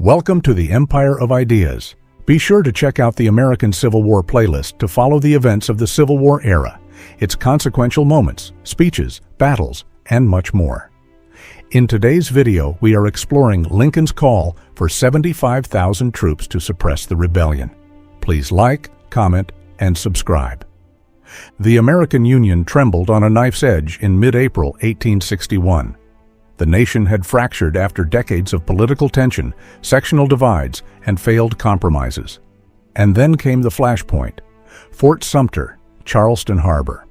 Welcome to the Empire of Ideas. Be sure to check out the American Civil War playlist to follow the events of the Civil War era, its consequential moments, speeches, battles, and much more. In today's video, we are exploring Lincoln's call for 75,000 troops to suppress the rebellion. Please like, comment, and subscribe. The American Union trembled on a knife's edge in mid-April 1861. The nation had fractured after decades of political tension, sectional divides, and failed compromises. And then came the flashpoint: Fort Sumter, Charleston Harbor.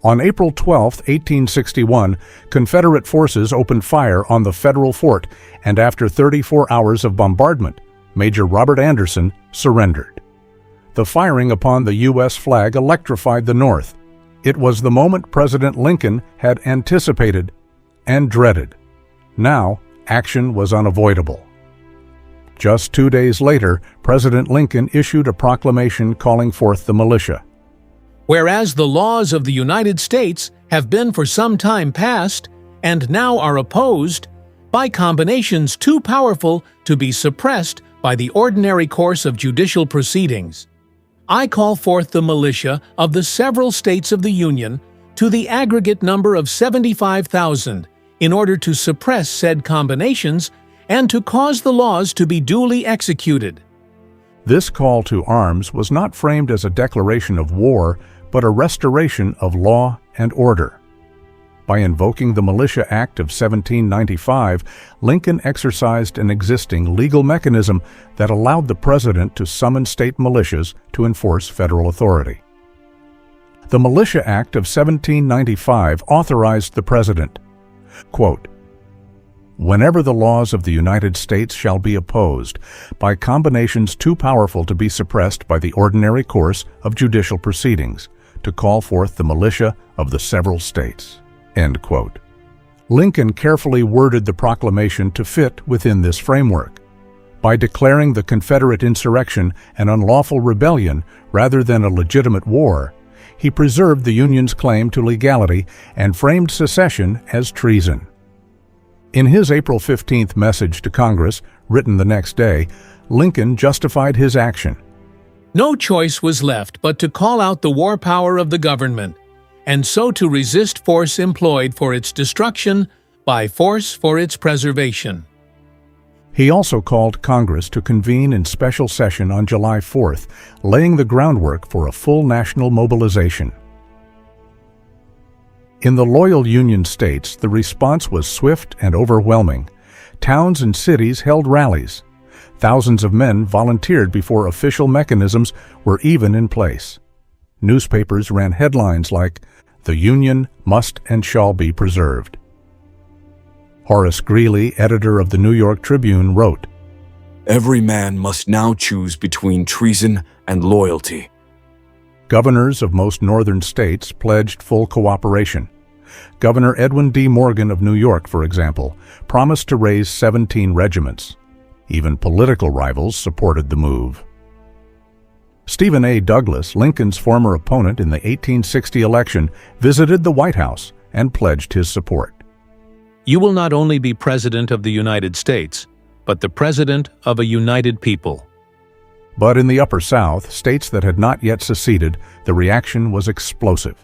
On April 12, 1861, Confederate forces opened fire on the federal fort, and after 34 hours of bombardment, Major Robert Anderson surrendered. The firing upon the U.S. flag electrified the North. It was the moment President Lincoln had anticipated and dreaded. Now, action was unavoidable. Just 2 days later, President Lincoln issued a proclamation calling forth the militia. Whereas the laws of the United States have been for some time past, and now are opposed, by combinations too powerful to be suppressed by the ordinary course of judicial proceedings, I call forth the militia of the several states of the Union to the aggregate number of 75,000, in order to suppress said combinations and to cause the laws to be duly executed. This call to arms was not framed as a declaration of war, but a restoration of law and order. By invoking the Militia Act of 1795, Lincoln exercised an existing legal mechanism that allowed the president to summon state militias to enforce federal authority. The Militia Act of 1795 authorized the president, quote, "Whenever the laws of the United States shall be opposed by combinations too powerful to be suppressed by the ordinary course of judicial proceedings, to call forth the militia of the several states." End quote. Lincoln carefully worded the proclamation to fit within this framework. By declaring the Confederate insurrection an unlawful rebellion rather than a legitimate war, he preserved the Union's claim to legality and framed secession as treason. In his April 15th message to Congress, written the next day, Lincoln justified his action. No choice was left but to call out the war power of the government, and so to resist force employed for its destruction by force for its preservation. He also called Congress to convene in special session on July 4th, laying the groundwork for a full national mobilization. In the loyal Union states, the response was swift and overwhelming. Towns and cities held rallies. Thousands of men volunteered before official mechanisms were even in place. Newspapers ran headlines like, "The Union must and shall be preserved." Horace Greeley, editor of the New York Tribune, wrote, "Every man must now choose between treason and loyalty." Governors of most northern states pledged full cooperation. Governor Edwin D. Morgan of New York, for example, promised to raise 17 regiments. Even political rivals supported the move. Stephen A. Douglas, Lincoln's former opponent in the 1860 election, visited the White House and pledged his support. You will not only be President of the United States, but the President of a united people. But in the Upper South, states that had not yet seceded, the reaction was explosive.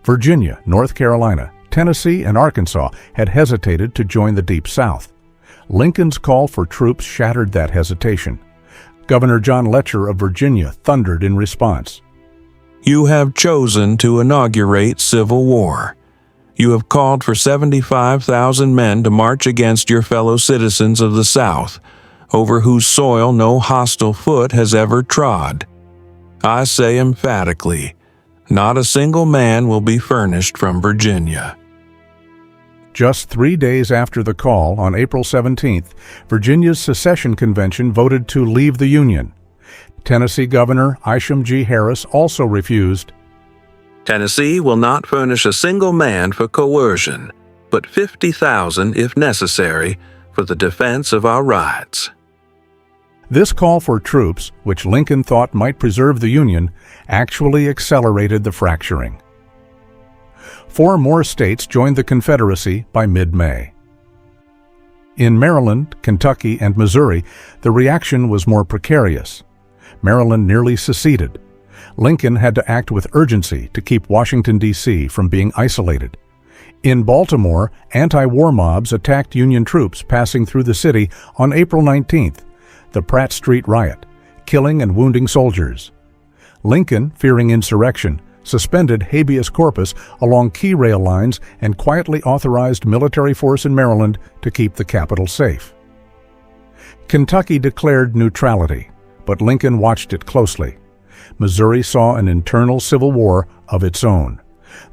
Virginia, North Carolina, Tennessee, and Arkansas had hesitated to join the Deep South. Lincoln's call for troops shattered that hesitation. Governor John Letcher of Virginia thundered in response, "You have chosen to inaugurate civil war. You have called for 75,000 men to march against your fellow citizens of the South, over whose soil no hostile foot has ever trod. I say emphatically, not a single man will be furnished from Virginia." Just 3 days after the call, on April 17th, Virginia's secession convention voted to leave the Union. Tennessee Governor Isham G. Harris also refused. "Tennessee will not furnish a single man for coercion, but 50,000 if necessary for the defense of our rights." This call for troops, which Lincoln thought might preserve the Union, actually accelerated the fracturing. 4 more states joined the Confederacy by mid-May. In Maryland, Kentucky, and Missouri, the reaction was more precarious. Maryland nearly seceded. Lincoln had to act with urgency to keep Washington, D.C. from being isolated. In Baltimore, anti-war mobs attacked Union troops passing through the city on April 19th, the Pratt Street riot, killing and wounding soldiers. Lincoln, fearing insurrection, suspended habeas corpus along key rail lines and quietly authorized military force in Maryland to keep the capital safe. Kentucky declared neutrality, but Lincoln watched it closely. Missouri saw an internal civil war of its own.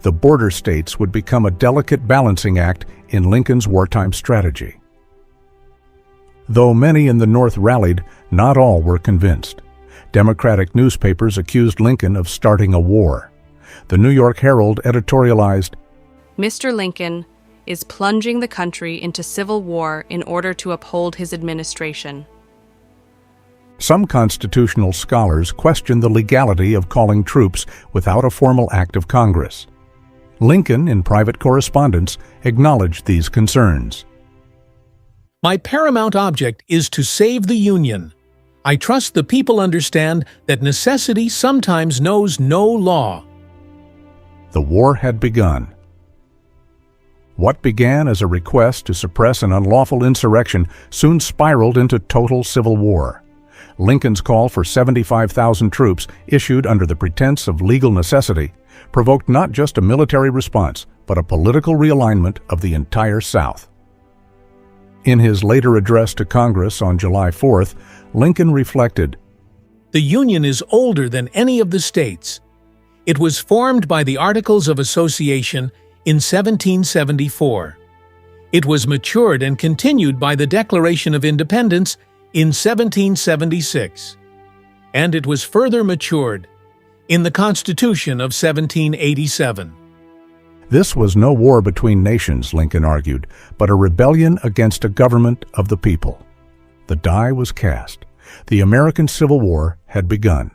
The border states would become a delicate balancing act in Lincoln's wartime strategy. Though many in the North rallied, not all were convinced. Democratic newspapers accused Lincoln of starting a war. The New York Herald editorialized, Mr. Lincoln is plunging the country into civil war in order to uphold his administration. Some constitutional scholars question the legality of calling troops without a formal act of Congress. Lincoln, in private correspondence, acknowledged these concerns. My paramount object is to save the Union. I trust the people understand that necessity sometimes knows no law. The war had begun. What began as a request to suppress an unlawful insurrection soon spiraled into total civil war. Lincoln's call for 75,000 troops, issued under the pretense of legal necessity, provoked not just a military response, but a political realignment of the entire South. In his later address to Congress on July 4th, Lincoln reflected, The Union is older than any of the states. It was formed by the Articles of Association in 1774. It was matured and continued by the Declaration of Independence in 1776. And it was further matured in the Constitution of 1787. This was no war between nations, Lincoln argued, but a rebellion against a government of the people. The die was cast. The American Civil War had begun.